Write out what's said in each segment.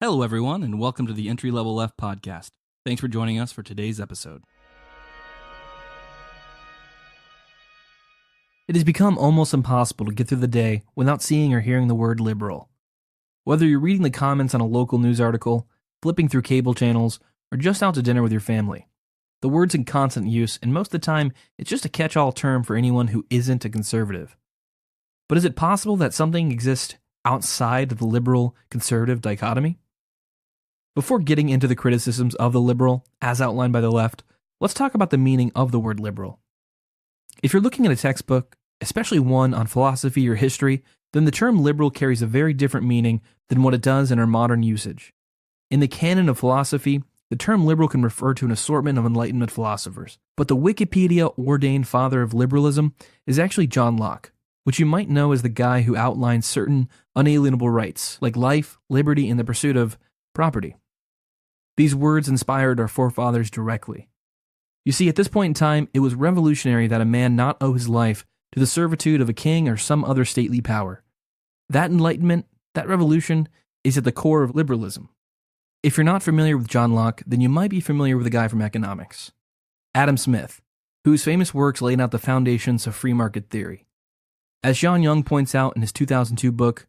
Hello, everyone, and welcome to the Entry Level Left podcast. Thanks for joining us for today's episode. It has become almost impossible to get through the day without seeing or hearing the word liberal. Whether you're reading the comments on a local news article, flipping through cable channels, or just out to dinner with your family, the word's in constant use, and most of the time, it's just a catch-all term for anyone who isn't a conservative. But is it possible that something exists outside of the liberal-conservative dichotomy? Before getting into the criticisms of the liberal, as outlined by the left, let's talk about the meaning of the word liberal. If you're looking at a textbook, especially one on philosophy or history, then the term liberal carries a very different meaning than what it does in our modern usage. In the canon of philosophy, the term liberal can refer to an assortment of Enlightenment philosophers, but the Wikipedia-ordained father of liberalism is actually John Locke, which you might know as the guy who outlined certain unalienable rights, like life, liberty, and the pursuit of property. These words inspired our forefathers directly. You see, at this point in time, it was revolutionary that a man not owe his life to the servitude of a king or some other stately power. That enlightenment, that revolution, is at the core of liberalism. If you're not familiar with John Locke, then you might be familiar with a guy from economics, Adam Smith, whose famous works laid out the foundations of free market theory. As John Young points out in his 2002 book,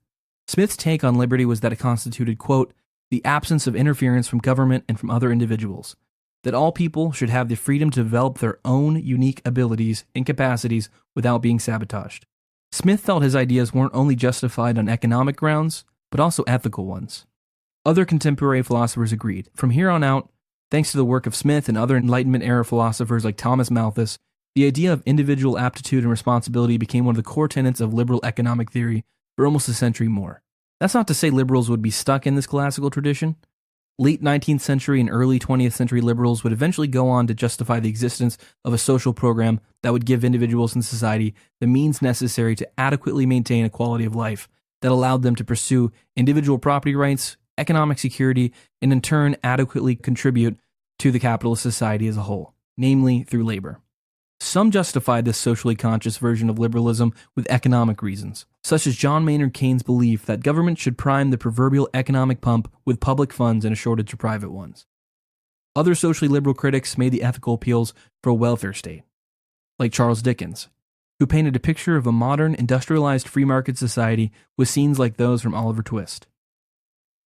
Smith's take on liberty was that it constituted, quote, the absence of interference from government and from other individuals, that all people should have the freedom to develop their own unique abilities and capacities without being sabotaged. Smith felt his ideas weren't only justified on economic grounds, but also ethical ones. Other contemporary philosophers agreed. From here on out, thanks to the work of Smith and other Enlightenment-era philosophers like Thomas Malthus, the idea of individual aptitude and responsibility became one of the core tenets of liberal economic theory for almost a century more. That's not to say liberals would be stuck in this classical tradition. Late 19th century and early 20th century liberals would eventually go on to justify the existence of a social program that would give individuals in society the means necessary to adequately maintain a quality of life that allowed them to pursue individual property rights, economic security, and in turn adequately contribute to the capitalist society as a whole, namely through labor. Some justified this socially conscious version of liberalism with economic reasons, such as John Maynard Keynes' belief that government should prime the proverbial economic pump with public funds and a shortage of private ones. Other socially liberal critics made the ethical appeals for a welfare state, like Charles Dickens, who painted a picture of a modern, industrialized free market society with scenes like those from Oliver Twist.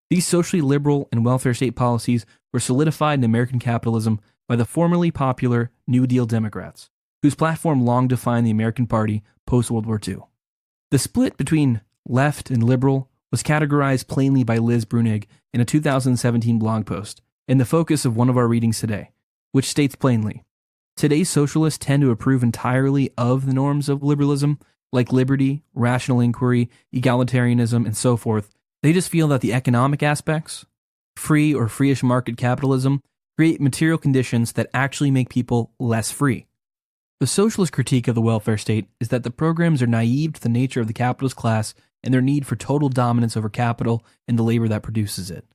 These socially liberal and welfare state policies were solidified in American capitalism by the formerly popular New Deal Democrats, whose platform long defined the American Party post-World War II. The split between left and liberal was categorized plainly by Liz Brunig in a 2017 blog post, and the focus of one of our readings today, which states plainly, today's socialists tend to approve entirely of the norms of liberalism, like liberty, rational inquiry, egalitarianism, and so forth. They just feel that the economic aspects, free or free-ish market capitalism, create material conditions that actually make people less free. The socialist critique of the welfare state is that the programs are naive to the nature of the capitalist class and their need for total dominance over capital and the labor that produces it.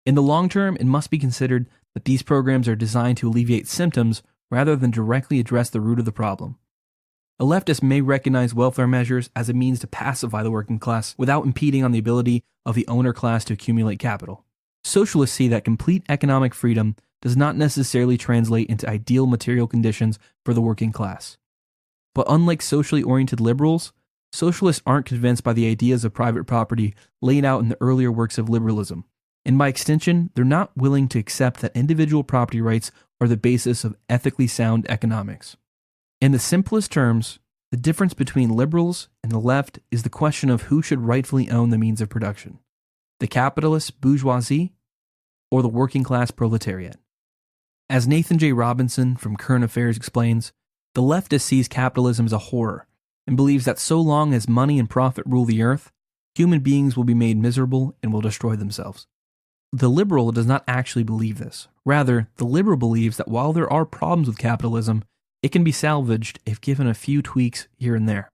In the long term, it must be considered that these programs are designed to alleviate symptoms rather than directly address the root of the problem. A leftist may recognize welfare measures as a means to pacify the working class without impeding on the ability of the owner class to accumulate capital. Socialists see that complete economic freedom does not necessarily translate into ideal material conditions for the working class. But unlike socially oriented liberals, socialists aren't convinced by the ideas of private property laid out in the earlier works of liberalism, and by extension, they're not willing to accept that individual property rights are the basis of ethically sound economics. In the simplest terms, the difference between liberals and the left is the question of who should rightfully own the means of production, the capitalist bourgeoisie or the working class proletariat. As Nathan J. Robinson from Current Affairs explains, the leftist sees capitalism as a horror and believes that so long as money and profit rule the earth, human beings will be made miserable and will destroy themselves. The liberal does not actually believe this. Rather, the liberal believes that while there are problems with capitalism, it can be salvaged if given a few tweaks here and there.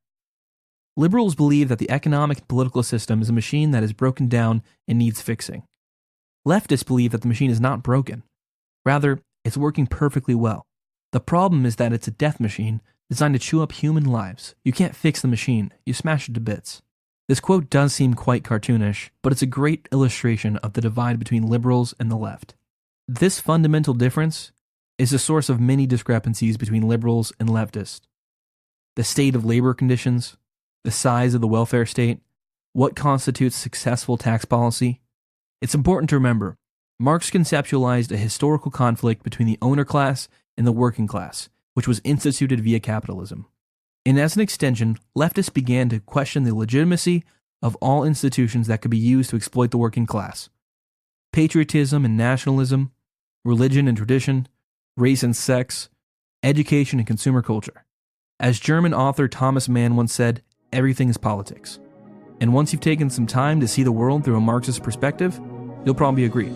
Liberals believe that the economic and political system is a machine that is broken down and needs fixing. Leftists believe that the machine is not broken. Rather, it's working perfectly well. The problem is that it's a death machine designed to chew up human lives. You can't fix the machine, you smash it to bits. This quote does seem quite cartoonish, but it's a great illustration of the divide between liberals and the left. This fundamental difference is the source of many discrepancies between liberals and leftists. The state of labor conditions, the size of the welfare state, what constitutes successful tax policy. It's important to remember, Marx conceptualized a historical conflict between the owner class and the working class, which was instituted via capitalism. And as an extension, leftists began to question the legitimacy of all institutions that could be used to exploit the working class. Patriotism and nationalism, religion and tradition, race and sex, education and consumer culture. As German author Thomas Mann once said, everything is politics. And once you've taken some time to see the world through a Marxist perspective, you'll probably agree.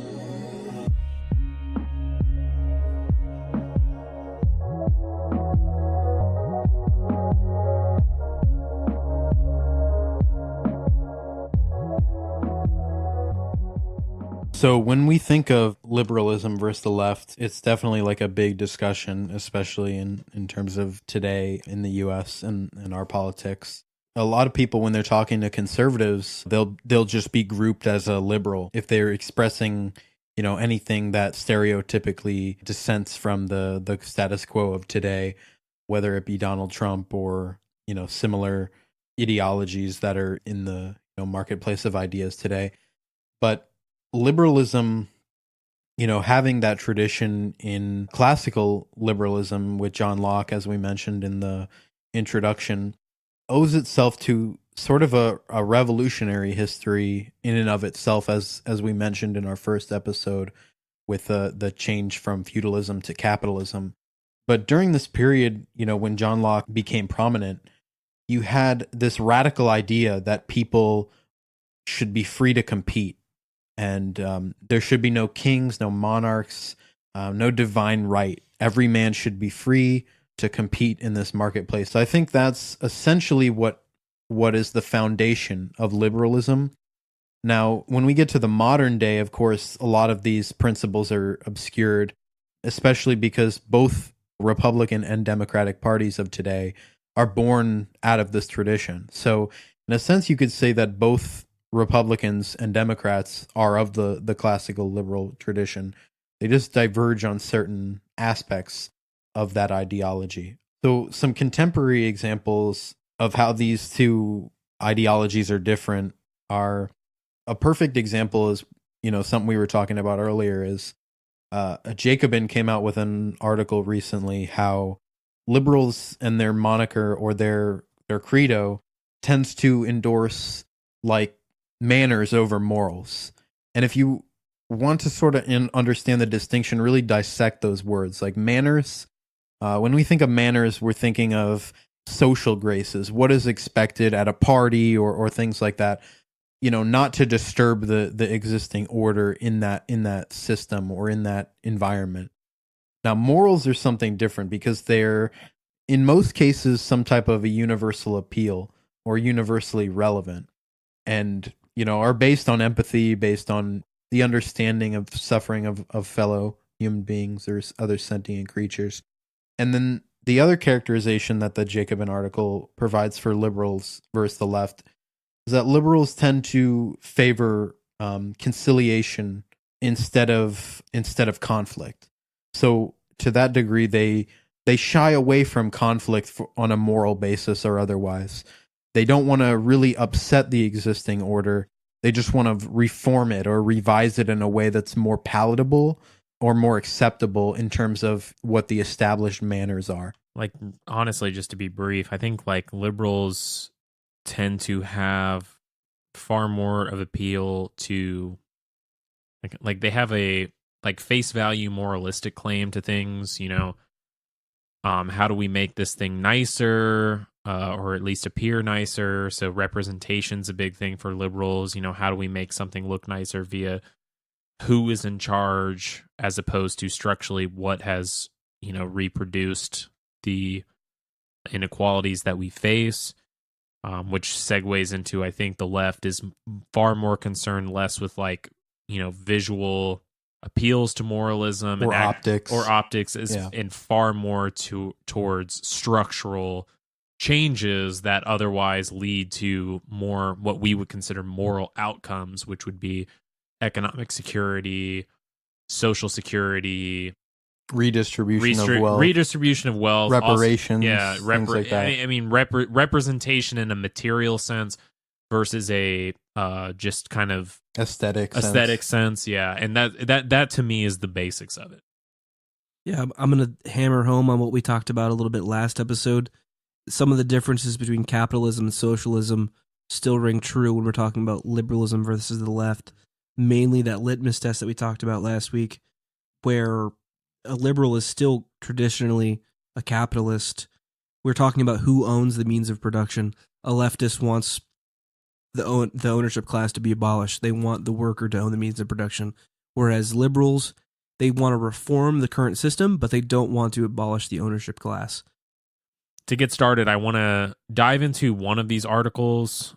So when we think of liberalism versus the left, it's definitely like a big discussion, especially in terms of today in the US and our politics. A lot of people, when they're talking to conservatives, they'll just be grouped as a liberal if they're expressing, anything that stereotypically dissents from the status quo of today, whether it be Donald Trump or, similar ideologies that are in the marketplace of ideas today. But liberalism, having that tradition in classical liberalism with John Locke, as we mentioned in the introduction, owes itself to sort of a revolutionary history in and of itself, as we mentioned in our first episode with the change from feudalism to capitalism. But during this period, when John Locke became prominent, you had this radical idea that people should be free to compete. And there should be no kings, no monarchs, no divine right. Every man should be free to compete in this marketplace. So I think that's essentially what is the foundation of liberalism. Now, when we get to the modern day, of course, a lot of these principles are obscured, especially because both Republican and Democratic parties of today are born out of this tradition. So in a sense, you could say that both Republicans and Democrats are of the classical liberal tradition. They just diverge on certain aspects of that ideology. So some contemporary examples of how these two ideologies are different are, a perfect example is, something we were talking about earlier is a Jacobin came out with an article recently how liberals and their moniker or their credo tends to endorse like manners over morals. And if you want to sort of understand the distinction, really dissect those words. Like manners, when we think of manners, we're thinking of social graces, what is expected at a party or things like that, not to disturb the existing order in that system or in that environment. Now, morals are something different because they're, in most cases, some type of a universal appeal or universally relevant. And are based on empathy, based on the understanding of suffering of fellow human beings or other sentient creatures. And then the other characterization that the Jacobin article provides for liberals versus the left is that liberals tend to favor conciliation instead of conflict. So to that degree, they shy away from conflict on a moral basis or otherwise. They don't want to really upset the existing order. They just want to reform it or revise it in a way that's more palatable or more acceptable in terms of what the established manners are. Like, honestly, just to be brief, I think like liberals tend to have far more of appeal to like they have a like face value moralistic claim to things, how do we make this thing nicer? Or at least appear nicer. So representation's a big thing for liberals. How do we make something look nicer via who is in charge as opposed to structurally what has, reproduced the inequalities that we face, which segues into, I think the left is far more concerned less with like, visual appeals to moralism or optics and far more towards structural changes that otherwise lead to more what we would consider moral outcomes, which would be economic security, social security, Redistribution of wealth, redistribution of wealth, reparations, things like that. I mean, representation in a material sense versus a just kind of aesthetic sense. Yeah, and that to me is the basics of it. Yeah, I'm going to hammer home on what we talked about a little bit last episode. Some of the differences between capitalism and socialism still ring true when we're talking about liberalism versus the left. Mainly that litmus test that we talked about last week, where a liberal is still traditionally a capitalist. We're talking about who owns the means of production. A leftist wants the ownership class to be abolished. They want the worker to own the means of production. Whereas liberals, they want to reform the current system, but they don't want to abolish the ownership class. To get started, I want to dive into one of these articles,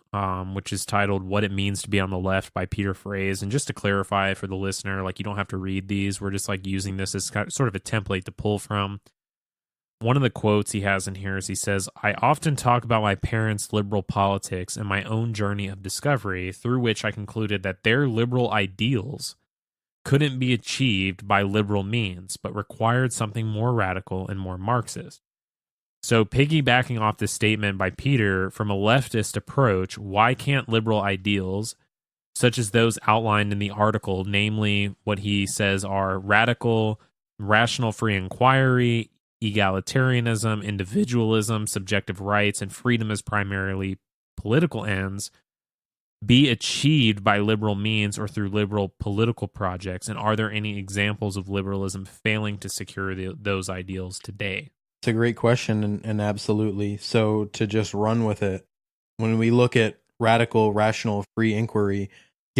which is titled "What It Means to Be on the Left" by Peter Fraze. And just to clarify for the listener, like, you don't have to read these. We're just like using this as sort of a template to pull from. One of the quotes he has in here is he says, "I often talk about my parents' liberal politics and my own journey of discovery, through which I concluded that their liberal ideals couldn't be achieved by liberal means, but required something more radical and more Marxist." So piggybacking off this statement by Peter, from a leftist approach, why can't liberal ideals, such as those outlined in the article, namely what he says are radical, rational free inquiry, egalitarianism, individualism, subjective rights, and freedom as primarily political ends, be achieved by liberal means or through liberal political projects? And are there any examples of liberalism failing to secure those ideals today? It's a great question, and absolutely. So to just run with it, when we look at radical, rational, free inquiry,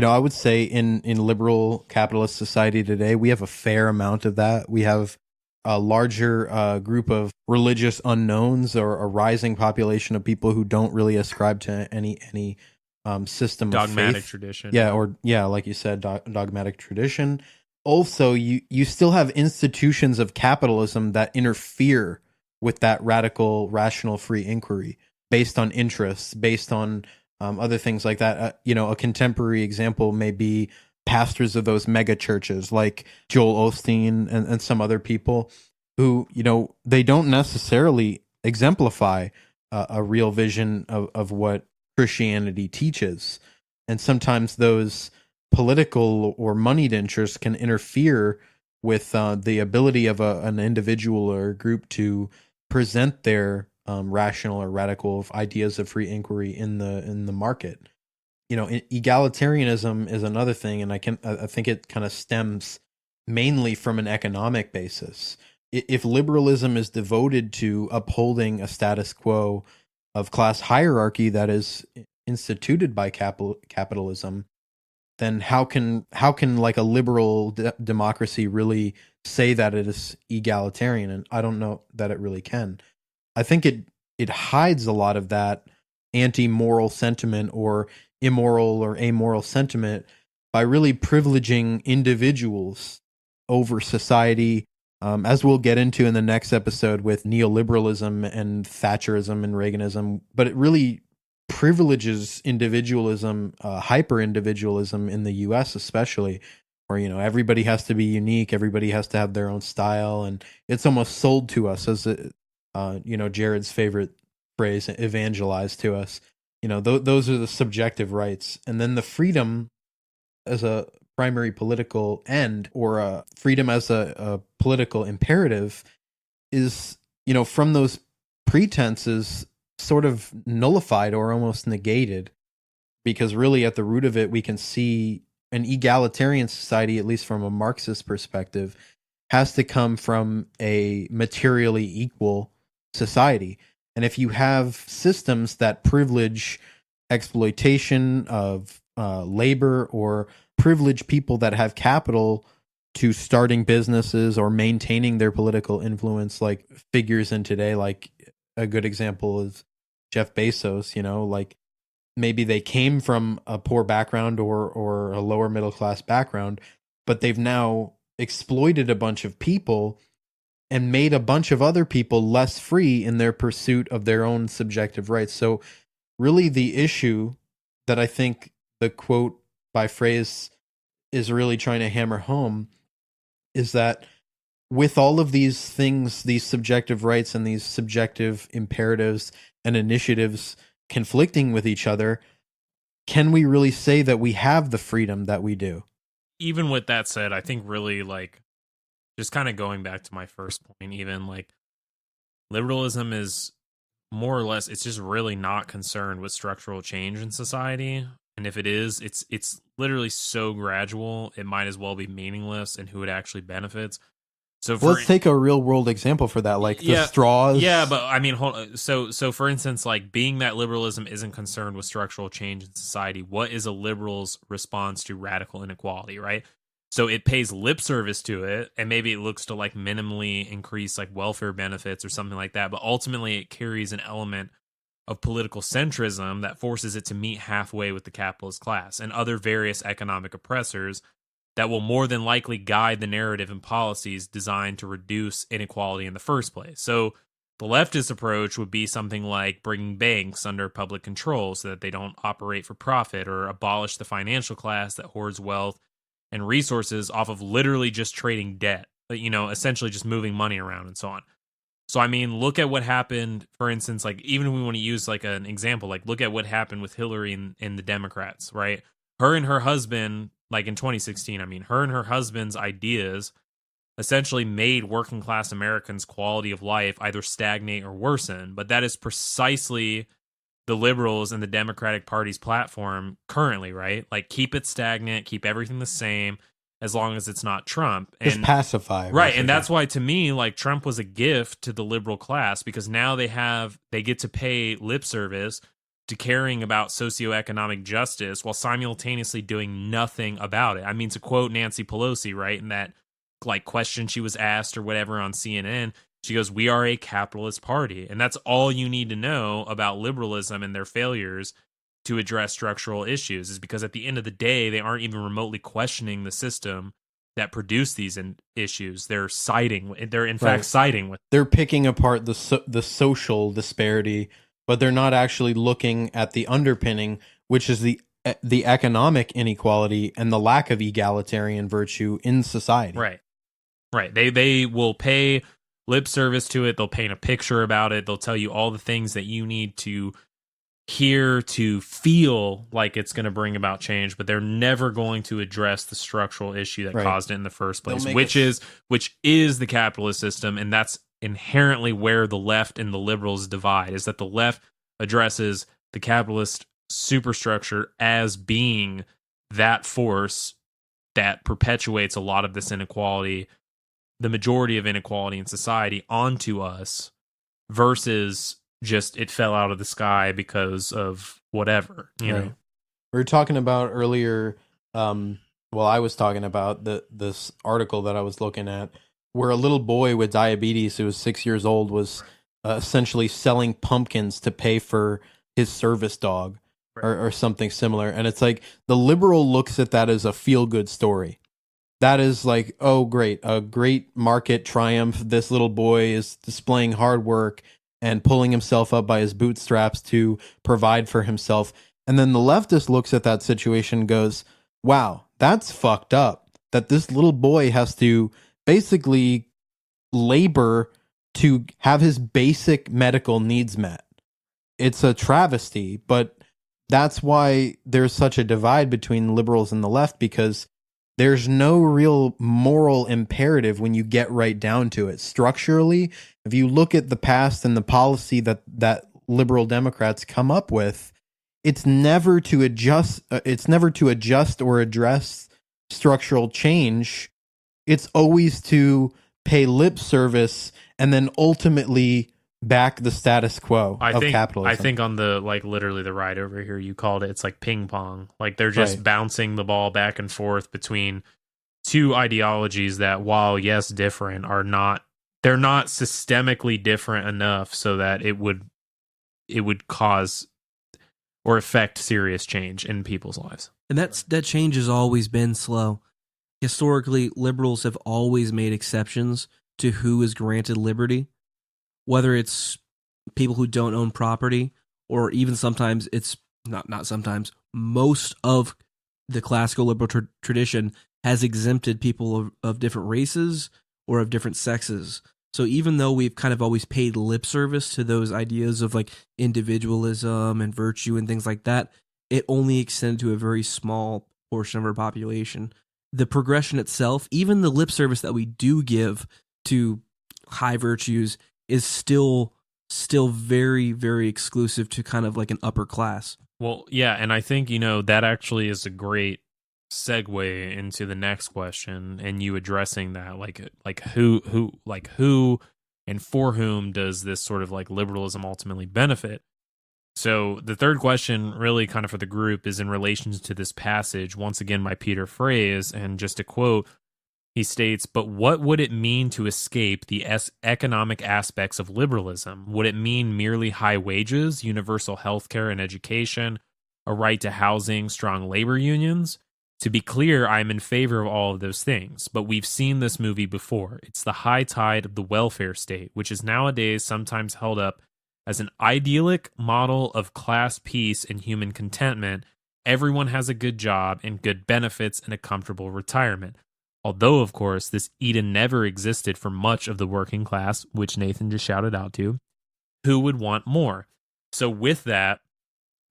I would say in liberal capitalist society today, we have a fair amount of that. We have a larger group of religious unknowns, or a rising population of people who don't really ascribe to any system dogmatic of faith. tradition. Yeah, like you said, dogmatic tradition. Also, you still have institutions of capitalism that interfere with that radical, rational, free inquiry based on interests, based on other things like that. A contemporary example may be pastors of those mega churches like Joel Osteen and some other people who, they don't necessarily exemplify a real vision of what Christianity teaches. And sometimes those political or moneyed interests can interfere with the ability of an individual or a group to present their rational or radical ideas of free inquiry in the market. Egalitarianism is another thing, and I think it kind of stems mainly from an economic basis. If liberalism is devoted to upholding a status quo of class hierarchy that is instituted by capitalism, then how can like a liberal democracy really say that it is egalitarian? And I don't know that it really can. I think it hides a lot of that anti-moral sentiment or immoral or amoral sentiment by really privileging individuals over society, as we'll get into in the next episode with neoliberalism and Thatcherism and Reaganism. But it really privileges individualism, hyper-individualism in the U.S. especially, where, everybody has to be unique, everybody has to have their own style, and it's almost sold to us as, Jared's favorite phrase, evangelized to us. Those are the subjective rights. And then the freedom as a primary political end, or a freedom as a political imperative, is, from those pretenses, sort of nullified or almost negated, because really at the root of it, we can see an egalitarian society, at least from a Marxist perspective, has to come from a materially equal society. And if you have systems that privilege exploitation of labor, or privilege people that have capital to starting businesses or maintaining their political influence, like figures in today, like a good example is Jeff Bezos, like maybe they came from a poor background or a lower middle class background, but they've now exploited a bunch of people and made a bunch of other people less free in their pursuit of their own subjective rights. So really the issue that I think the quote by Phrase is really trying to hammer home is that with all of these things, these subjective rights and these subjective imperatives and initiatives conflicting with each other, can we really say that we have the freedom that we do? Even with that said, I think really like just kind of going back to my first point, even like liberalism is more or less, it's just really not concerned with structural change in society. And if it is, it's literally so gradual, it might as well be meaningless, and who it actually benefits. So let's take a real world example for that, like the straws. Yeah, but I mean, so for instance, like being that liberalism isn't concerned with structural change in society, what is a liberal's response to radical inequality, right? So it pays lip service to it, and maybe it looks to like minimally increase like welfare benefits or something like that, but ultimately it carries an element of political centrism that forces it to meet halfway with the capitalist class and other various economic oppressors that will more than likely guide the narrative and policies designed to reduce inequality in the first place. So the leftist approach would be something like bringing banks under public control so that they don't operate for profit, or abolish the financial class that hoards wealth and resources off of literally just trading debt, essentially just moving money around and so on. So, I mean, look at what happened, for instance, like even if we want to use like an example, like look at what happened with Hillary and the Democrats, right? Her and her husband, like in 2016, I mean, her and her husband's ideas essentially made working class Americans' quality of life either stagnate or worsen. But that is precisely the liberals and the Democratic Party's platform currently, right? Like keep it stagnant, keep everything the same, as long as it's not Trump. And just pacify. Right, and that's why to me, like Trump was a gift to the liberal class, because now they get to pay lip service to caring about socioeconomic justice while simultaneously doing nothing about it. I mean, to quote Nancy Pelosi, right, in that like question she was asked or whatever on CNN, she goes, "We are a capitalist party." And that's all you need to know about liberalism and their failures to address structural issues, is because at the end of the day, they aren't even remotely questioning the system that produced these issues. They're in fact siding with. They're picking apart the social disparity, but they're not actually looking at the underpinning, which is the economic inequality and the lack of egalitarian virtue in society. Right. They will pay lip service to it. They'll paint a picture about it. They'll tell you all the things that you need to hear to feel like it's going to bring about change, but they're never going to address the structural issue that caused it in the first place, which is the capitalist system. And that's inherently where the left and the liberals divide, is that the left addresses the capitalist superstructure as being that force that perpetuates a lot of this inequality, the majority of inequality in society, onto us, versus just it fell out of the sky because of whatever, you know. We were talking about earlier, I was talking about this article that I was looking at, where a little boy with diabetes who was 6 years old was essentially selling pumpkins to pay for his service dog or something similar. And it's like the liberal looks at that as a feel-good story. That is like, oh, great, a great market triumph. This little boy is displaying hard work and pulling himself up by his bootstraps to provide for himself. And then the leftist looks at that situation and goes, wow, that's fucked up, that this little boy has to basically labor to have his basic medical needs met. It's a travesty, but that's why there's such a divide between liberals and the left, because there's no real moral imperative when you get right down to it. Structurally, if you look at the past and the policy that liberal Democrats come up with, it's never to adjust or address structural change. It's always to pay lip service and then ultimately back the status quo of capitalism. I think on the, like, literally the ride over here, you called it, it's like ping pong. Like they're just bouncing the ball back and forth between two ideologies that, while yes, different, they're not systemically different enough so that it would cause or affect serious change in people's lives. And that change has always been slow. Historically, liberals have always made exceptions to who is granted liberty, whether it's people who don't own property, or even sometimes it's not sometimes, most of the classical liberal tradition has exempted people of different races or of different sexes. So even though we've kind of always paid lip service to those ideas of like individualism and virtue and things like that, it only extended to a very small portion of our population. The progression itself, even the lip service that we do give to high virtues, is still very, very exclusive to kind of like an upper class. Well, yeah, and I think, that actually is a great segue into the next question, and you addressing that, like who and for whom does this sort of like liberalism ultimately benefit? So the third question really kind of for the group is in relation to this passage, once again by Peter Fraze, and just to quote, he states, "But what would it mean to escape the economic aspects of liberalism? Would it mean merely high wages, universal health care and education, a right to housing, strong labor unions? To be clear, I am in favor of all of those things, but we've seen this movie before. It's the high tide of the welfare state, which is nowadays sometimes held up as an idyllic model of class peace and human contentment. Everyone has a good job and good benefits and a comfortable retirement. Although, of course, this Eden never existed for much of the working class, which Nathan just shouted out to. Who would want more?" So with that,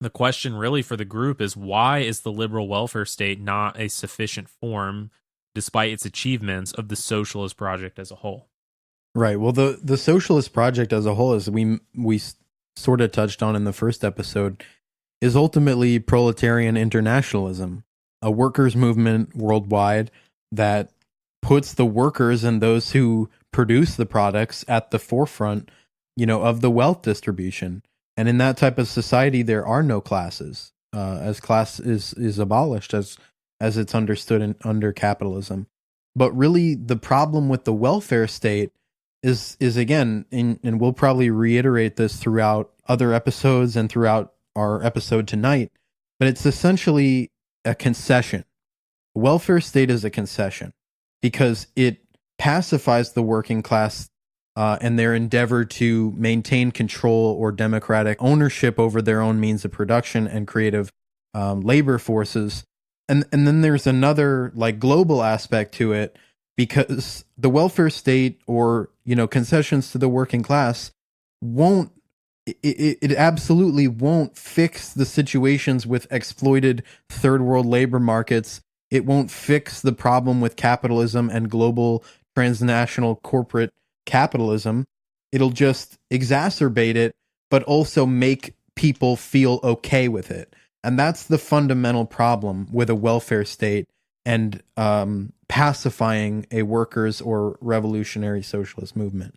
the question really for the group is, why is the liberal welfare state not a sufficient form, despite its achievements, of the socialist project as a whole? Right. Well, the socialist project as a whole, as we sort of touched on in the first episode, is ultimately proletarian internationalism, a workers' movement worldwide that puts the workers and those who produce the products at the forefront, of the wealth distribution. And in that type of society, there are no classes, as class is abolished as it's understood under capitalism. But really, the problem with the welfare state is again, and we'll probably reiterate this throughout other episodes and throughout our episode tonight, but it's essentially a concession. The welfare state is a concession because it pacifies the working class and their endeavor to maintain control or democratic ownership over their own means of production and creative labor forces. And then there's another like global aspect to it, because the welfare state or concessions to the working class won't it absolutely won't fix the situations with exploited third world labor markets. It won't fix the problem with capitalism and global transnational corporate capitalism. It'll just exacerbate it, but also make people feel okay with it. And that's the fundamental problem with a welfare state and pacifying a workers' or revolutionary socialist movement.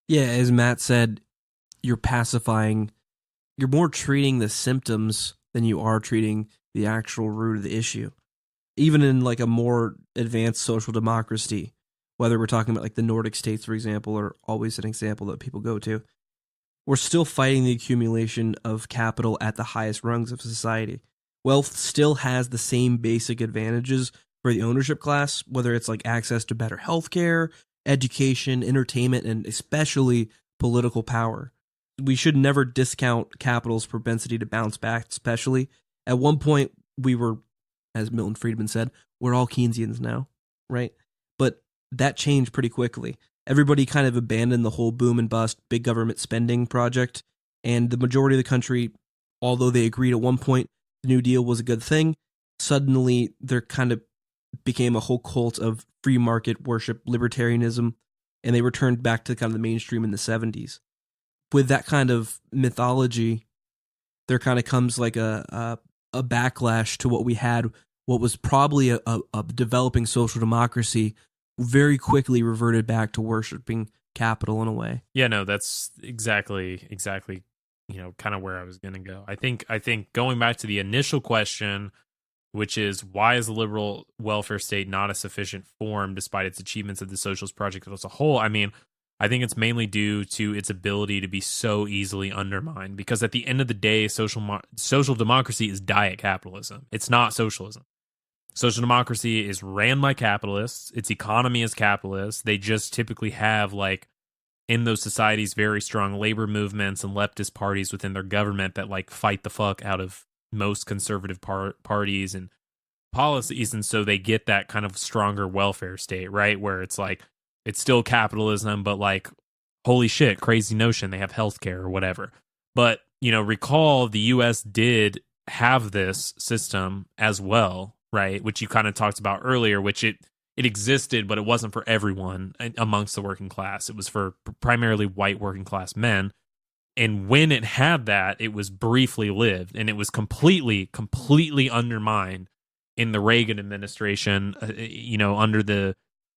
Yeah, as Matt said, you're more treating the symptoms than you are treating the actual root of the issue. Even in like a more advanced social democracy, whether we're talking about like the Nordic states, for example, are always an example that people go to, we're still fighting the accumulation of capital at the highest rungs of society. Wealth still has the same basic advantages for the ownership class, whether it's like access to better healthcare, education, entertainment, and especially political power. We should never discount capital's propensity to bounce back, especially. At one point, we were, as Milton Friedman said, we're all Keynesians now, right? But that changed pretty quickly. Everybody kind of abandoned the whole boom and bust, big government spending project, and the majority of the country, although they agreed at one point the New Deal was a good thing, suddenly there kind of became a whole cult of free market worship, libertarianism, and they returned back to kind of the mainstream in the 70s. With that kind of mythology, there kind of comes like a backlash to what we had, what was probably a developing social democracy, very quickly reverted back to worshiping capital in a way. Yeah, no, that's exactly, kind of where I was going to go. I think going back to the initial question, which is why is the liberal welfare state not a sufficient form despite its achievements of the socialist project as a whole? I mean, I think it's mainly due to its ability to be so easily undermined, because at the end of the day, social democracy is diet capitalism. It's not socialism. social democracy is ran by capitalists. Its economy is capitalist. They just typically have, like, in those societies, very strong labor movements and leftist parties within their government that, like, fight the fuck out of most conservative parties and policies. And so they get that kind of stronger welfare state, right? Where it's like, it's still capitalism, but, like, holy shit, crazy notion. They have healthcare or whatever. But, you know, recall the US did have this system as well, right? Which you kind of talked about earlier, which it existed, but it wasn't for everyone amongst the working class. It was for primarily white working class men. And when it had that, it was briefly lived, and it was completely undermined in the Reagan administration, you know, under the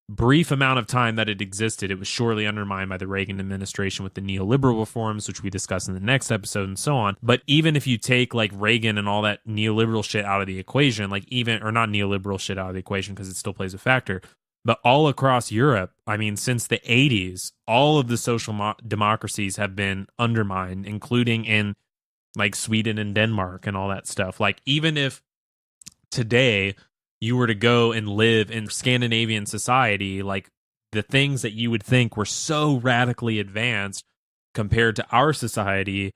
brief amount of time that it existed. It was surely undermined by the Reagan administration with the neoliberal reforms, which we discuss in the next episode and so on. But even if you take, like, Reagan and all that neoliberal shit out of the equation, like, even, or not neoliberal shit out of the equation because it still plays a factor, but all across Europe, I mean, since the 80s, all of the social democracies have been undermined, including in, like, Sweden and Denmark and all that stuff. Like, even if today you were to go and live in Scandinavian society, like, the things that you would think were so radically advanced compared to our society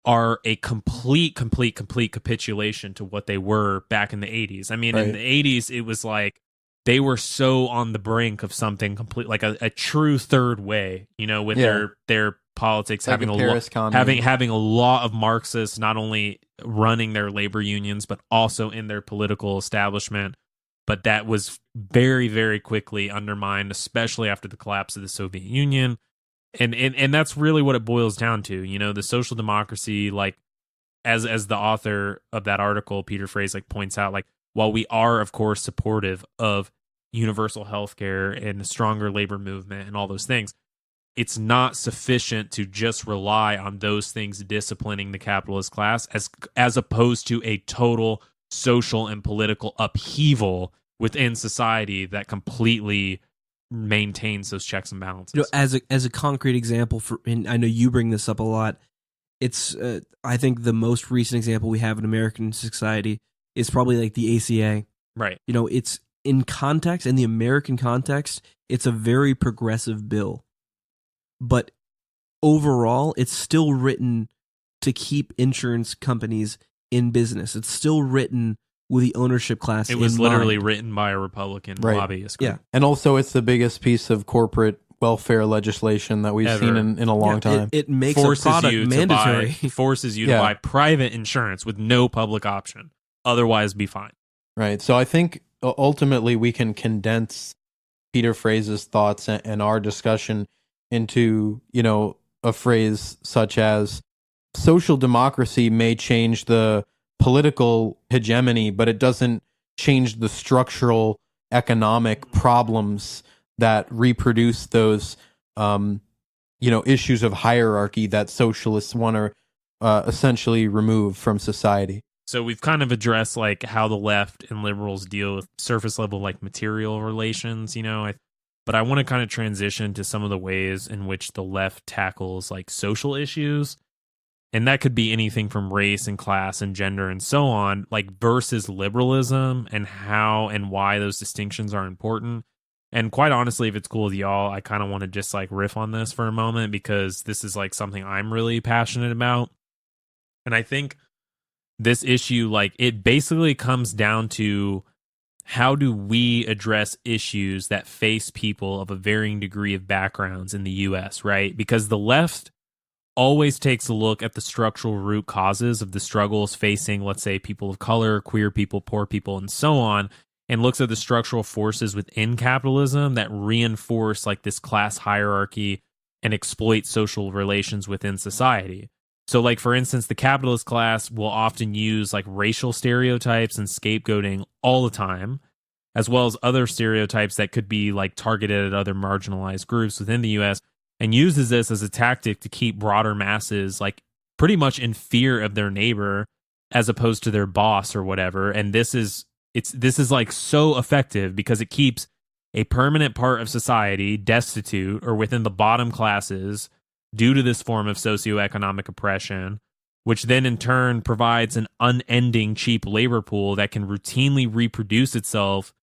are a complete capitulation to what they were back in the 80s. I mean, Right. in the 80s, it was like they were so on the brink of something complete, like a true third way, you know, with their politics, Like having the a Paris Commune. having a lot of Marxists not only running their labor unions, but also in their political establishment. But that was very, very quickly undermined, especially after the collapse of the Soviet Union. And that's really what it boils down to. You know, the social democracy, like, as the author of that article, Peter Fraze, like, points out, like, while we are, of course, supportive of universal healthcare and a stronger labor movement and all those things, it's not sufficient to just rely on those things disciplining the capitalist class as opposed to a total social and political upheaval within society that completely maintains those checks and balances. You know, as a concrete example, and I know you bring this up a lot, it's I think the most recent example we have in American society is probably like the ACA. Right. You know, it's in context, in the American context, it's a very progressive bill. But overall, it's still written to keep insurance companies in business. It's still written with the ownership class in mind. It was literally written by a Republican lobbyist group. Yeah. And also, it's the biggest piece of corporate welfare legislation that we've Ever. seen in a long time. It makes a product mandatory. Forces you to buy private insurance with no public option. Otherwise, be fine. Right. So I think ultimately we can condense Peter Fraze's thoughts and our discussion into, you know, a phrase such as social democracy may change the political hegemony, but it doesn't change the structural economic problems that reproduce those, you know, issues of hierarchy that socialists want to essentially remove from society. So we've kind of addressed, like, how the left and liberals deal with surface level, like, material relations, you know, but I want to kind of transition to some of the ways in which the left tackles, like, social issues. And that could be anything from race and class and gender and so on, like, versus liberalism, and how and why those distinctions are important. And quite honestly, if it's cool with y'all, I kind of want to just, like, riff on this for a moment, because this is, like, something I'm really passionate about. And I think this issue, like, it basically comes down to, how do we address issues that face people of a varying degree of backgrounds in the US, right? Because the left always takes a look at the structural root causes of the struggles facing, let's say, people of color, queer people, poor people, and so on, and looks at the structural forces within capitalism that reinforce, like, this class hierarchy and exploit social relations within society. So, like, for instance, the capitalist class will often use, like, racial stereotypes and scapegoating all the time, as well as other stereotypes that could be, like, targeted at other marginalized groups within the US, and uses this as a tactic to keep broader masses, like, pretty much in fear of their neighbor as opposed to their boss or whatever. And this is like so effective because it keeps a permanent part of society destitute or within the bottom classes due to this form of socioeconomic oppression, which then in turn provides an unending cheap labor pool that can routinely reproduce itself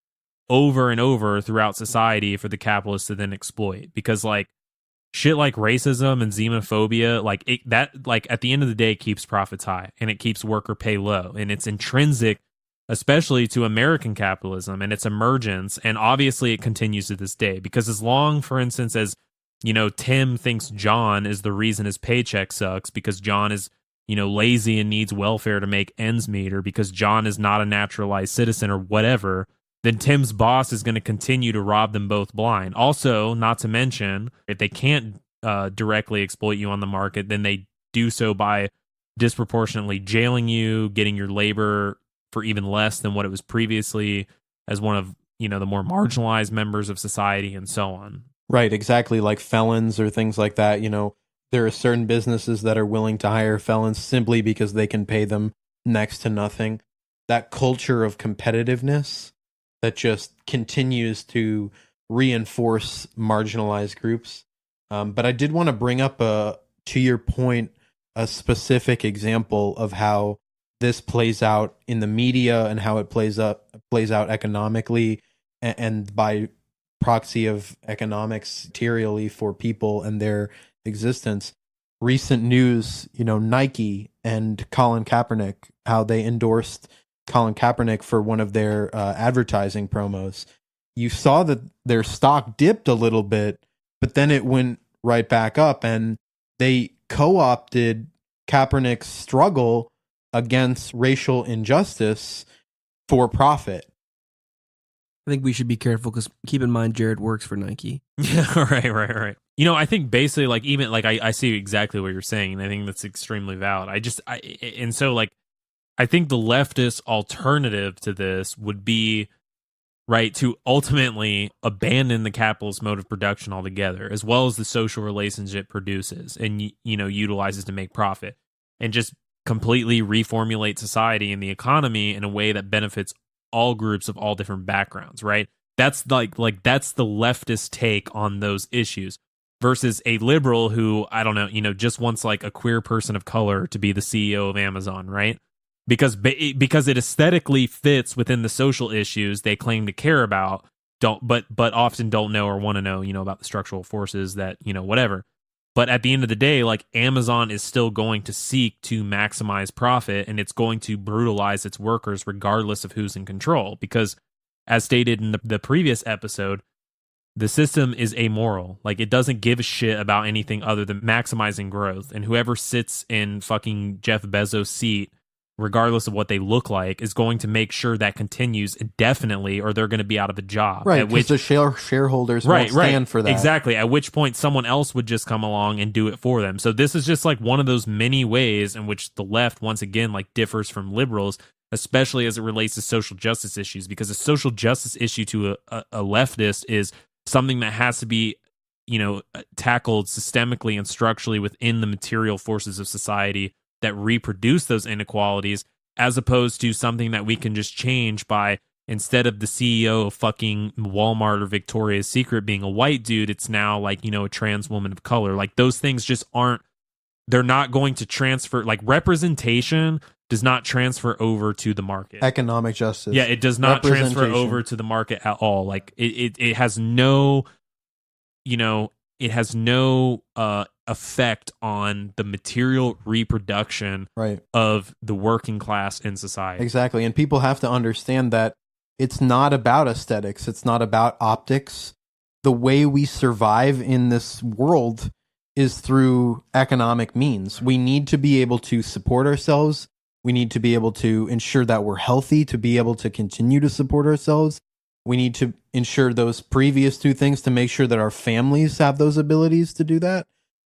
over and over throughout society for the capitalists to then exploit. Because like shit like racism and xenophobia, like at the end of the day keeps profits high and it keeps worker pay low, and it's intrinsic especially to American capitalism and its emergence. And obviously it continues to this day, because as long, for instance, as, Tim thinks John is the reason his paycheck sucks because John is, lazy and needs welfare to make ends meet, or because John is not a naturalized citizen or whatever, then Tim's boss is going to continue to rob them both blind. Also, not to mention, if they can't directly exploit you on the market, then they do so by disproportionately jailing you, getting your labor for even less than what it was previously as one of, the more marginalized members of society, and so on. Right, exactly, like felons or things like that. There are certain businesses that are willing to hire felons simply because they can pay them next to nothing. That culture of competitiveness that just continues to reinforce marginalized groups. But I did want to bring up, to your point, a specific example of how this plays out in the media and how it plays out economically and by proxy of economics materially for people and their existence. Recent news, Nike and Colin Kaepernick, how they endorsed Colin Kaepernick for one of their advertising promos. You saw that their stock dipped a little bit, but then it went right back up, and they co-opted Kaepernick's struggle against racial injustice for profit. I think we should be careful because keep in mind Jared works for Nike. Yeah, right. I think basically, like, even like I see exactly what you're saying, and I think that's extremely valid. I think the leftist alternative to this would be, right, to ultimately abandon the capitalist mode of production altogether, as well as the social relations it produces and utilizes to make profit, and just completely reformulate society and the economy in a way that benefits all groups of all different backgrounds, right? That's that's the leftist take on those issues, versus a liberal who, I don't know, just wants like a queer person of color to be the CEO of Amazon, right? Because it aesthetically fits within the social issues they claim to care about, but often don't know or want to know, about the structural forces that, whatever. But at the end of the day, like, Amazon is still going to seek to maximize profit, and it's going to brutalize its workers regardless of who's in control. Because, as stated in the previous episode, the system is amoral. Like, it doesn't give a shit about anything other than maximizing growth. And whoever sits in fucking Jeff Bezos' seat, regardless of what they look like, is going to make sure that continues indefinitely, or they're going to be out of a job. Right, because the shareholders won't stand for that. Exactly, at which point someone else would just come along and do it for them. So this is just like one of those many ways in which the left, once again, like, differs from liberals, especially as it relates to social justice issues, because a social justice issue to a leftist is something that has to be, tackled systemically and structurally within the material forces of society that reproduce those inequalities, as opposed to something that we can just change by, instead of the CEO of fucking Walmart or Victoria's Secret being a white dude, it's now like, a trans woman of color. Like, those things just they're not going to transfer. Like, representation does not transfer over to the market. Economic justice. Yeah, it does not transfer over to the market at all. Like, it has no, it has no effect on the material reproduction of the working class in society. Exactly. And people have to understand that it's not about aesthetics. It's not about optics. The way we survive in this world is through economic means. We need to be able to support ourselves. We need to be able to ensure that we're healthy to be able to continue to support ourselves. We need to ensure those previous two things to make sure that our families have those abilities to do that.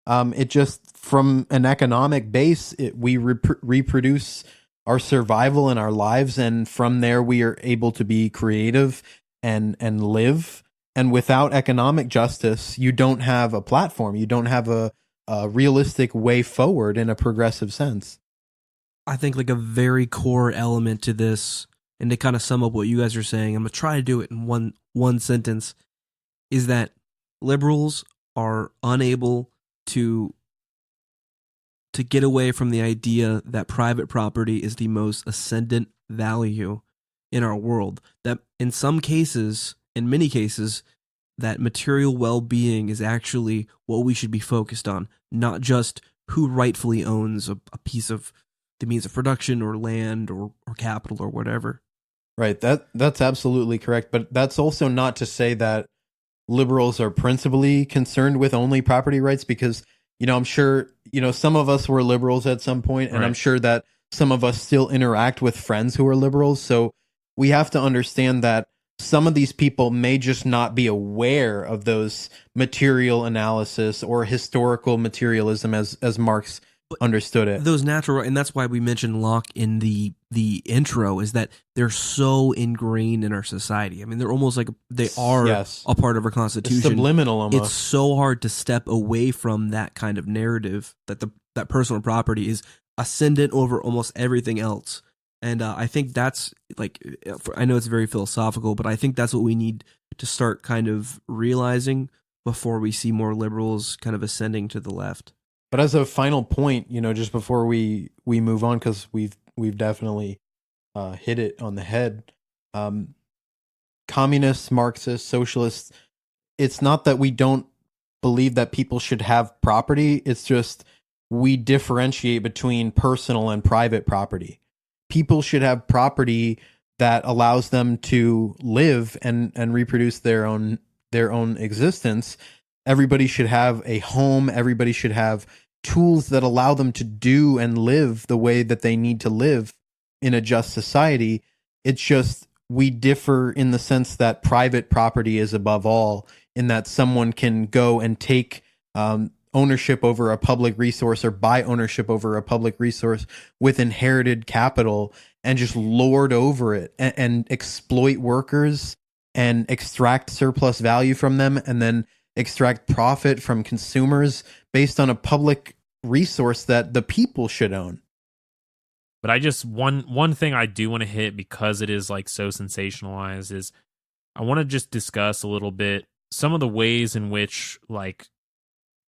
It just, from an economic base, we reproduce our survival in our lives, and from there we are able to be creative and live. And without economic justice, you don't have a platform. You don't have a realistic way forward in a progressive sense. I think like a very core element to this, and to kind of sum up what you guys are saying, I'm going to try to do it in one sentence, is that liberals are unable to to get away from the idea that private property is the most ascendant value in our world. That in some cases, in many cases, that material well-being is actually what we should be focused on, not just who rightfully owns a piece of the means of production or land or capital or whatever. Right. That's absolutely correct. But that's also not to say that liberals are principally concerned with only property rights, because, I'm sure, some of us were liberals at some point, and Right. I'm sure that some of us still interact with friends who are liberals. So we have to understand that some of these people may just not be aware of those material analysis or historical materialism as Marx understood it. Those natural, and that's why we mentioned Locke in the intro, is that they're so ingrained in our society. I mean, they're almost like they are Yes. a part of our constitution. It's subliminal almost. It's so hard to step away from that kind of narrative that that personal property is ascendant over almost everything else. And I think that's I know it's very philosophical, but I think that's what we need to start kind of realizing before we see more liberals kind of ascending to the left. But as a final point, just before we move on, because we've definitely hit it on the head. Communists, Marxists, socialists, it's not that we don't believe that people should have property. It's just we differentiate between personal and private property. People should have property that allows them to live and reproduce their own existence. Everybody should have a home. Everybody should have tools that allow them to do and live the way that they need to live in a just society. It's just we differ in the sense that private property is above all, in that someone can go and take ownership over a public resource or buy ownership over a public resource with inherited capital and just lord over it and exploit workers and extract surplus value from them, and then extract profit from consumers based on a public resource that the people should own. But I just one thing I do want to hit, because it is so sensationalized, is I want to just discuss a little bit some of the ways in which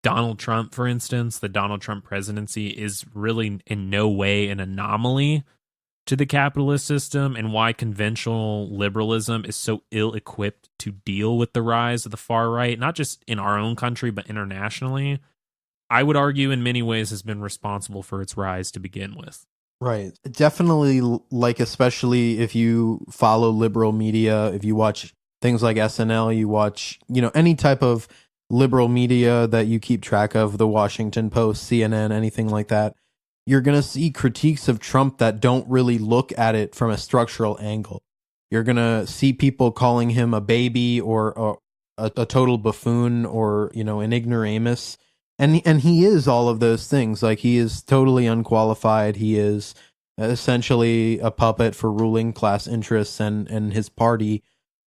Donald Trump, for instance, the Donald Trump presidency is really in no way an anomaly to the capitalist system, and why conventional liberalism is so ill-equipped to deal with the rise of the far right, not just in our own country, but internationally. I would argue in many ways has been responsible for its rise to begin with. Right. Definitely, especially if you follow liberal media, if you watch things like SNL, you watch, any type of liberal media that you keep track of, the Washington Post, CNN, anything like that, you're going to see critiques of Trump that don't really look at it from a structural angle. You're going to see people calling him a baby or a total buffoon or, an ignoramus. And he is all of those things. He is totally unqualified. He is essentially a puppet for ruling class interests and his party.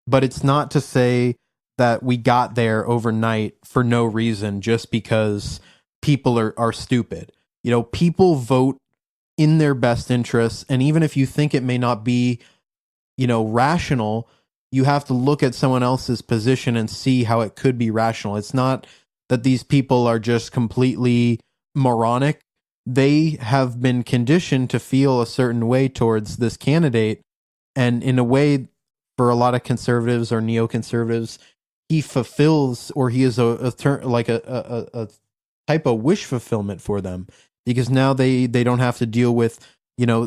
But it's not to say that we got there overnight for no reason, just because people are stupid. People vote in their best interests. And even if you think it may not be, rational, you have to look at someone else's position and see how it could be rational. It's not that these people are just completely moronic. They have been conditioned to feel a certain way towards this candidate. And in a way, for a lot of conservatives or neoconservatives, he fulfills, or he is a type of wish fulfillment for them, because now they don't have to deal with,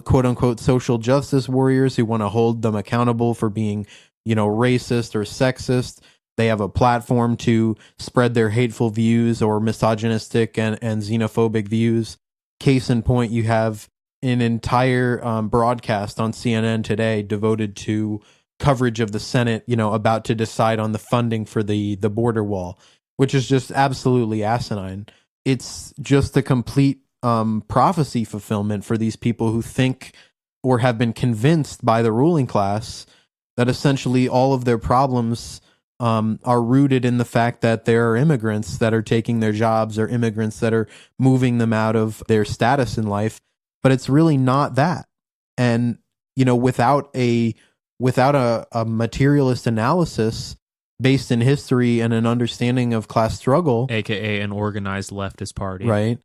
quote unquote, social justice warriors who want to hold them accountable for being, racist or sexist. They have a platform to spread their hateful views or misogynistic and xenophobic views. Case in point, you have an entire broadcast on CNN today devoted to coverage of the Senate, about to decide on the funding for the border wall, which is just absolutely asinine. It's just a complete prophecy fulfillment for these people who think or have been convinced by the ruling class that essentially all of their problems are rooted in the fact that there are immigrants that are taking their jobs, or immigrants that are moving them out of their status in life. But it's really not that. And, without a materialist analysis based in history and an understanding of class struggle, AKA an organized leftist party. right?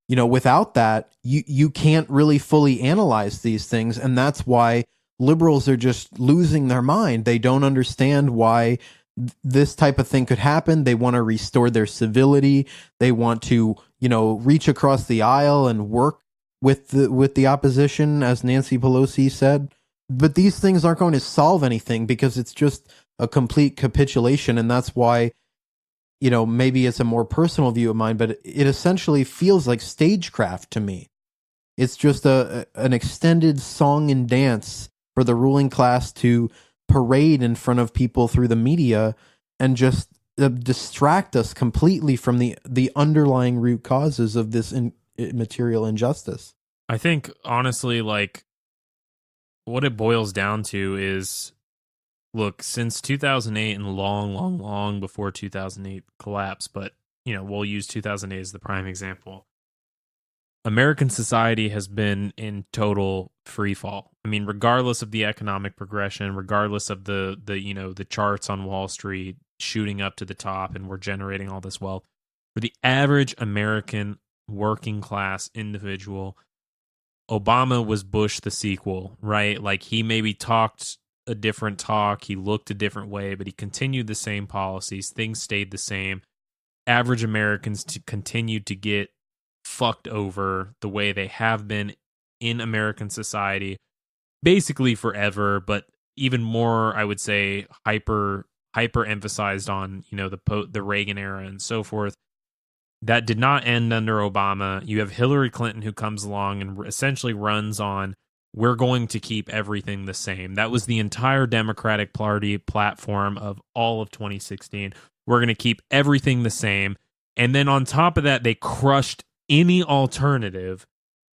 without that, you can't really fully analyze these things. And that's why liberals are just losing their mind. They don't understand why this type of thing could happen. They want to restore their civility. They want to, reach across the aisle and work with the opposition, as Nancy Pelosi said. But these things aren't going to solve anything because it's just a complete capitulation. And that's why, maybe it's a more personal view of mine, but it essentially feels like stagecraft to me. It's just an extended song and dance for the ruling class to parade in front of people through the media and just distract us completely from the underlying root causes of this material injustice. I think, honestly, like, what it boils down to is, look, since 2008 and long before 2008 collapse, but, we'll use 2008 as the prime example, American society has been in total free fall. I mean, regardless of the economic progression, regardless of the charts on Wall Street shooting up to the top and we're generating all this wealth, for the average American working class individual, Obama was Bush the sequel, right? Like, he maybe talked a different talk, he looked a different way, but he continued the same policies, things stayed the same. Average Americans continued to get fucked over the way they have been in American society basically forever, but even more, I would say, hyper emphasized on, the Reagan era and so forth. That did not end under Obama. You have Hillary Clinton, who comes along and essentially runs on, we're going to keep everything the same. That was the entire Democratic Party platform of all of 2016. We're going to keep everything the same. And then on top of that, they crushed any alternative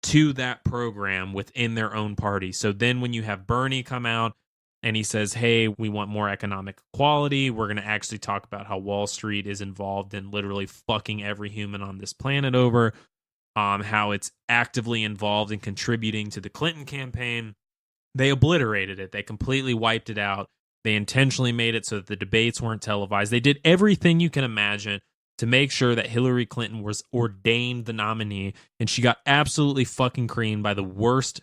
to that program within their own party. So then when you have Bernie come out and he says, hey, we want more economic equality, we're going to actually talk about how Wall Street is involved in literally fucking every human on this planet over, how it's actively involved in contributing to the Clinton campaign. They obliterated it. They completely wiped it out. They intentionally made it so that the debates weren't televised. They did everything you can imagine to make sure that Hillary Clinton was ordained the nominee, and she got absolutely fucking creamed by the worst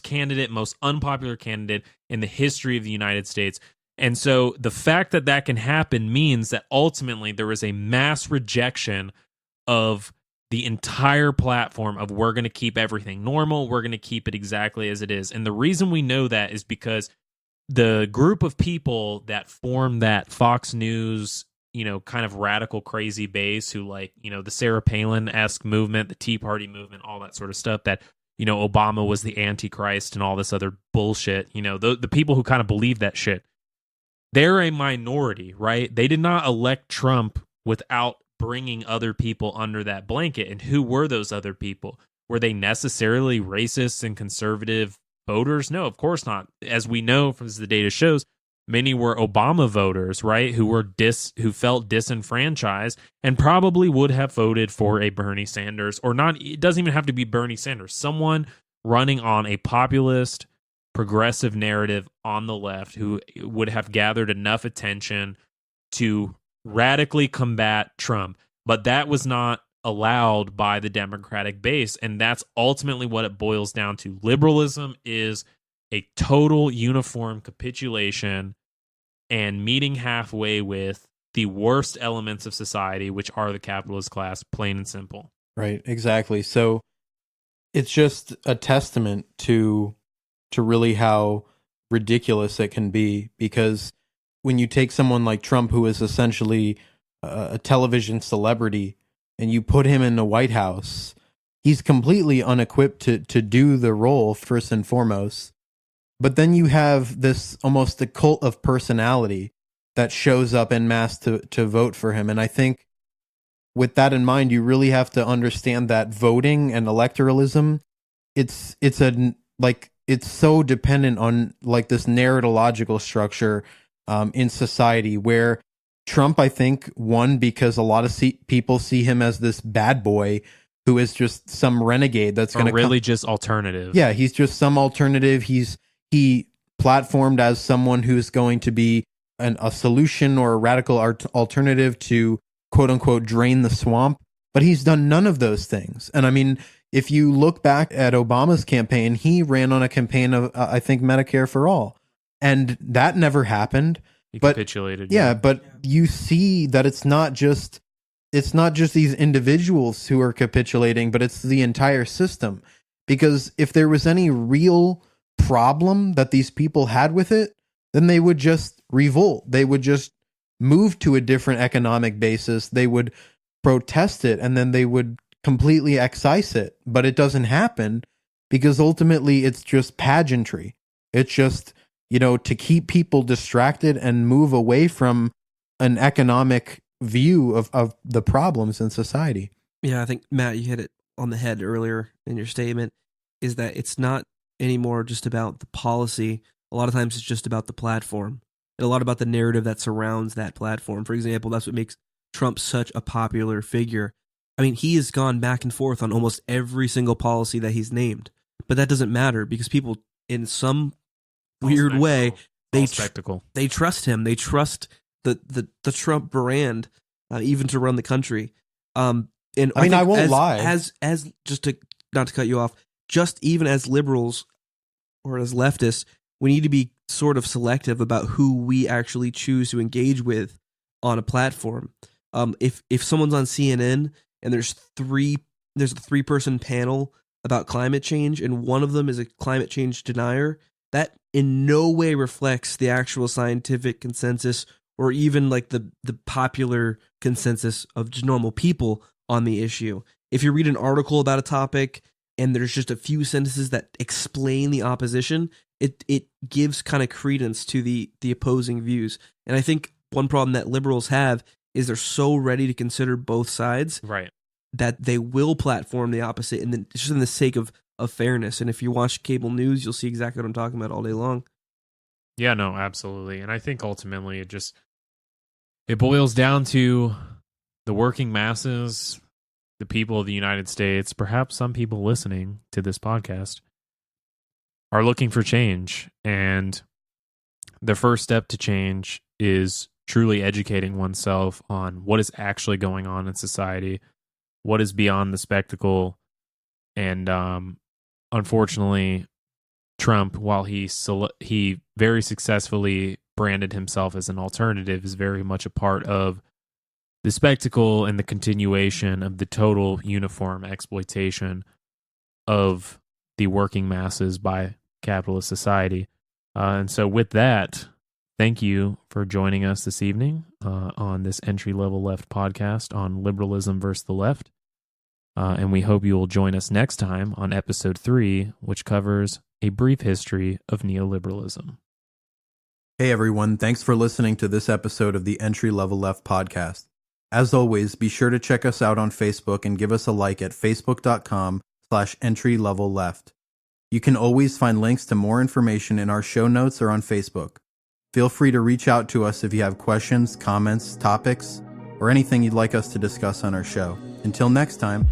candidate, most unpopular candidate in the history of the United States. And so the fact that that can happen means that ultimately there is a mass rejection of the entire platform of, we're going to keep everything normal, we're going to keep it exactly as it is. And the reason we know that is because the group of people that form that Fox News, kind of radical, crazy base, who, like, the Sarah Palin-esque movement, the Tea Party movement, all that sort of stuff, that, Obama was the Antichrist and all this other bullshit, the people who kind of believe that shit, they're a minority, right? They did not elect Trump without bringing other people under that blanket. And who were those other people? Were they necessarily racist and conservative voters? No, of course not. As we know, as the data shows, many were Obama voters, right? Who felt disenfranchised and probably would have voted for a Bernie Sanders, or not. It doesn't even have to be Bernie Sanders. Someone running on a populist, progressive narrative on the left who would have gathered enough attention to radically combat Trump. But that was not allowed by the Democratic base. And that's ultimately what it boils down to. Liberalism is a total uniform capitulation and meeting halfway with the worst elements of society, which are the capitalist class, plain and simple. Right, exactly. So it's just a testament to really how ridiculous it can be, because when you take someone like Trump, who is essentially a television celebrity, and you put him in the White House, he's completely unequipped to do the role, first and foremost. But then you have this almost a cult of personality that shows up en masse to vote for him. And I think with that in mind, you really have to understand that voting and electoralism, it's so dependent on like this narratological structure in society, where Trump, I think, won because a lot of people see him as this bad boy who is just some renegade that's going to really just alternative. Yeah, he's just some alternative. He platformed as someone who's going to be a solution or a radical alternative to, quote unquote, drain the swamp. But he's done none of those things. And I mean, if you look back at Obama's campaign, he ran on a campaign of, I think, Medicare for all. And that never happened. He But capitulated. yeah, but you see that it's not just these individuals who are capitulating, but it's the entire system. Because if there was any real problem that these people had with it, then they would just revolt. They would just move to a different economic basis. They would protest it, and then they would completely excise it. But it doesn't happen because ultimately it's just pageantry. It's just, to keep people distracted and move away from an economic view of the problems in society. Yeah, I think, Matt, you hit it on the head earlier in your statement, is that it's not anymore just about the policy. A lot of times it's just about the platform and a lot about the narrative that surrounds that platform. For example, that's what makes Trump such a popular figure. I mean, he has gone back and forth on almost every single policy that he's named, but that doesn't matter because people, in some weird way, they trust him. They trust the Trump brand, even to run the country. And I won't lie. As just to not to cut you off, just even as liberals or as leftists, we need to be sort of selective about who we actually choose to engage with on a platform. If someone's on CNN and there's a 3-person panel about climate change and one of them is a climate change denier, that in no way reflects the actual scientific consensus or even like the popular consensus of just normal people on the issue. If you read an article about a topic and there's just a few sentences that explain the opposition, it gives kind of credence to the opposing views. And I think one problem that liberals have is they're so ready to consider both sides, right, that they will platform the opposite, and then just in the sake of fairness. And if you watch cable news, you'll see exactly what I'm talking about all day long. Yeah, no, absolutely. And I think ultimately it boils down to the working masses, the people of the United States, perhaps some people listening to this podcast, are looking for change. And the first step to change is truly educating oneself on what is actually going on in society, what is beyond the spectacle. And unfortunately, Trump, while he very successfully branded himself as an alternative, is very much a part of the spectacle and the continuation of the total uniform exploitation of the working masses by capitalist society. And so with that, thank you for joining us this evening on this entry-level left podcast on liberalism versus the left. And we hope you will join us next time on episode 3, which covers a brief history of neoliberalism. Hey everyone, thanks for listening to this episode of the Entry Level Left podcast. As always, be sure to check us out on Facebook and give us a like at facebook.com/entrylevelleft. You can always find links to more information in our show notes or on Facebook. Feel free to reach out to us if you have questions, comments, topics, or anything you'd like us to discuss on our show. Until next time.